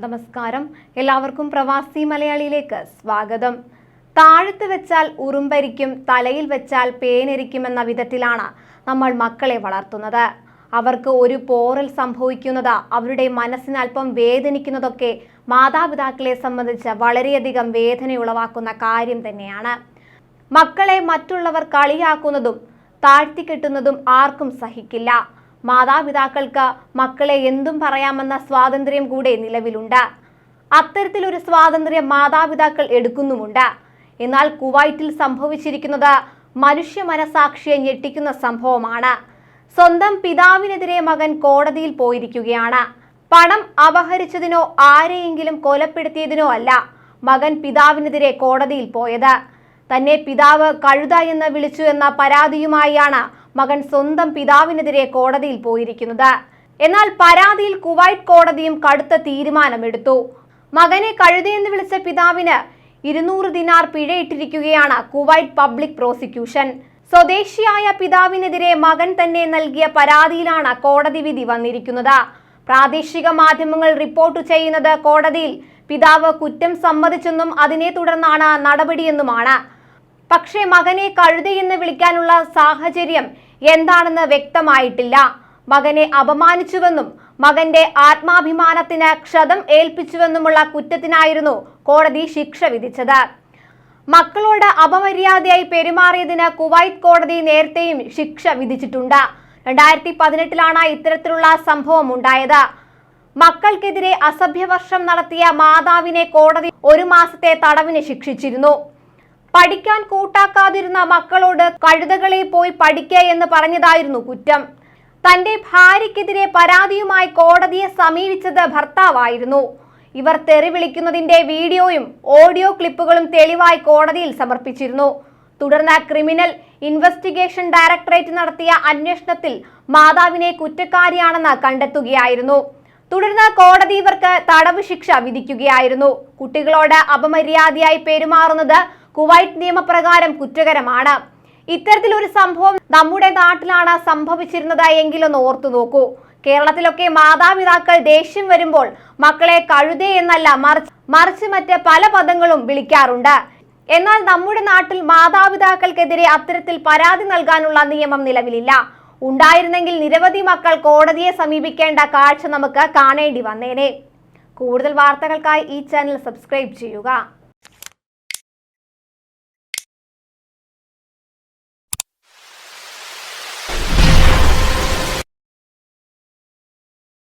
നമസ്കാരം. എല്ലാവർക്കും പ്രവാസി മലയാളിയിലേക്ക് സ്വാഗതം. താഴത്ത് വെച്ചാൽ ഉറുമ്പരിക്കും, തലയിൽ വെച്ചാൽ പേനരിക്കുമെന്ന വിധത്തിലാണ് നമ്മൾ മക്കളെ വളർത്തുന്നത്. അവർക്ക് ഒരു പോറൽ സംഭവിക്കുന്നത്, അവരുടെ മനസ്സിന് അല്പം വേദനിക്കുന്നതൊക്കെ മാതാപിതാക്കളെ സംബന്ധിച്ച് വളരെയധികം വേദനയുളവാക്കുന്ന കാര്യം തന്നെയാണ്. മക്കളെ മറ്റുള്ളവർ കളിയാക്കുന്നതും താഴ്ത്തിക്കെട്ടുന്നതും ആർക്കും സഹിക്കില്ല. മാതാപിതാക്കൾക്ക് മക്കളെ എന്തും പറയാമെന്ന സ്വാതന്ത്ര്യം കൂടെ നിലവിലുണ്ട്. അത്തരത്തിലൊരു സ്വാതന്ത്ര്യം മാതാപിതാക്കൾ എടുക്കുന്നുമുണ്ട്. എന്നാൽ കുവൈറ്റിൽ സംഭവിച്ചിരിക്കുന്നത് മനുഷ്യ മനസാക്ഷിയെ ഞെട്ടിക്കുന്ന സംഭവമാണ്. സ്വന്തം പിതാവിനെതിരെ മകൻ കോടതിയിൽ പോയിരിക്കുകയാണ്. പണം അപഹരിച്ചതിനോ ആരെയെങ്കിലും കൊലപ്പെടുത്തിയതിനോ അല്ല മകൻ പിതാവിനെതിരെ കോടതിയിൽ പോയത്. തന്നെ പിതാവ് കഴുത എന്ന് വിളിച്ചു എന്ന പരാതിയുമായാണ് മകൻ സ്വന്തം പിതാവിനെതിരെ കോടതിയിൽ പോയിരിക്കുന്നത്. എന്നാൽ പരാതിയിൽ കുവൈറ്റ് കോടതിയും കടുത്ത തീരുമാനമെടുത്തു. മകനെ കഴുതയെന്ന് വിളിച്ച പിതാവിന് 200 ദിനാർ പിഴയിട്ടിരിക്കുകയാണ് കുവൈറ്റ് പബ്ലിക് പ്രോസിക്യൂഷൻ. സ്വദേശിയായ പിതാവിനെതിരെ മകൻ തന്നെ നൽകിയ പരാതിയിലാണ് കോടതി വിധി വന്നിരിക്കുന്നത്. പ്രാദേശിക മാധ്യമങ്ങൾ റിപ്പോർട്ട് ചെയ്യുന്നത് കോടതിയിൽ പിതാവ് കുറ്റം സമ്മതിച്ചെന്നും അതിനെ തുടർന്നാണ് നടപടിയെന്നുമാണ്. പക്ഷേ മകനെ കഴുതയെന്ന് വിളിക്കാനുള്ള സാഹചര്യം എന്താണെന്ന് വ്യക്തമായിട്ടില്ല. മകനെ അപമാനിച്ചുവെന്നും മകന്റെ ആത്മാഭിമാനത്തിന് ക്ഷതം ഏൽപ്പിച്ചുവെന്നുമുള്ള കുറ്റത്തിനായിരുന്നു കോടതി ശിക്ഷ വിധിച്ചത്. മക്കളോട് അപമര്യാദയായി പെരുമാറിയതിന് കുവൈറ്റ് കോടതി നേരത്തെയും ശിക്ഷ വിധിച്ചിട്ടുണ്ട്. 2018 ഇത്തരത്തിലുള്ള സംഭവം ഉണ്ടായത്. മക്കൾക്കെതിരെ അസഭ്യവർഷം നടത്തിയ മാതാവിനെ കോടതി 1 മാസത്തെ തടവിന് ശിക്ഷിച്ചിരുന്നു. പഠിക്കാൻ കൂട്ടാക്കാതിരുന്ന മക്കളോട് കഴുതകളെ പോയി പഠിക്കുക എന്ന് പറഞ്ഞതായിരുന്നു കുറ്റം. തന്റെ ഭാര്യയ്ക്കെതിരെ പരാതിയുമായി കോടതിയെ സമീപിച്ചത് ഭർത്താവായിരുന്നു. ഇവർ തെറി വിളിക്കുന്നതിന്റെ വീഡിയോയും ഓഡിയോ ക്ലിപ്പുകളും തെളിവായി കോടതിയിൽ സമർപ്പിച്ചിരുന്നു. തുടർന്ന് ക്രിമിനൽ ഇൻവെസ്റ്റിഗേഷൻ ഡയറക്ടറേറ്റ് നടത്തിയ അന്വേഷണത്തിൽ മാതാവിനെ കുറ്റക്കാരിയാണെന്ന് കണ്ടെത്തുകയായിരുന്നു. തുടർന്ന് കോടതി ഇവർക്ക് തടവ് ശിക്ഷ വിധിക്കുകയായിരുന്നു. കുട്ടികളോട് അപമര്യാദയായി പെരുമാറുന്നത് കുവൈറ്റ് നിയമപ്രകാരം കുറ്റകരമാണ്. ഇത്തരത്തിലൊരു സംഭവം നമ്മുടെ നാട്ടിലാണ് സംഭവിച്ചിരുന്നത് എങ്കിലൊന്ന് ഓർത്തു നോക്കൂ. കേരളത്തിലൊക്കെ മാതാപിതാക്കൾ ദേഷ്യം വരുമ്പോൾ മക്കളെ കഴുതേ എന്നല്ല മറിച്ച് മറ്റ് പല പദങ്ങളും വിളിക്കാറുണ്ട്. എന്നാൽ നമ്മുടെ നാട്ടിൽ മാതാപിതാക്കൾക്കെതിരെ അത്തരത്തിൽ പരാതി നൽകാനുള്ള നിയമം നിലവിലില്ല. ഉണ്ടായിരുന്നെങ്കിൽ നിരവധി മക്കൾ കോടതിയെ സമീപിക്കേണ്ട കാഴ്ച നമുക്ക് കാണേണ്ടി വന്നേനെ. കൂടുതൽ വാർത്തകൾക്കായി ഈ ചാനൽ സബ്സ്ക്രൈബ് ചെയ്യുക.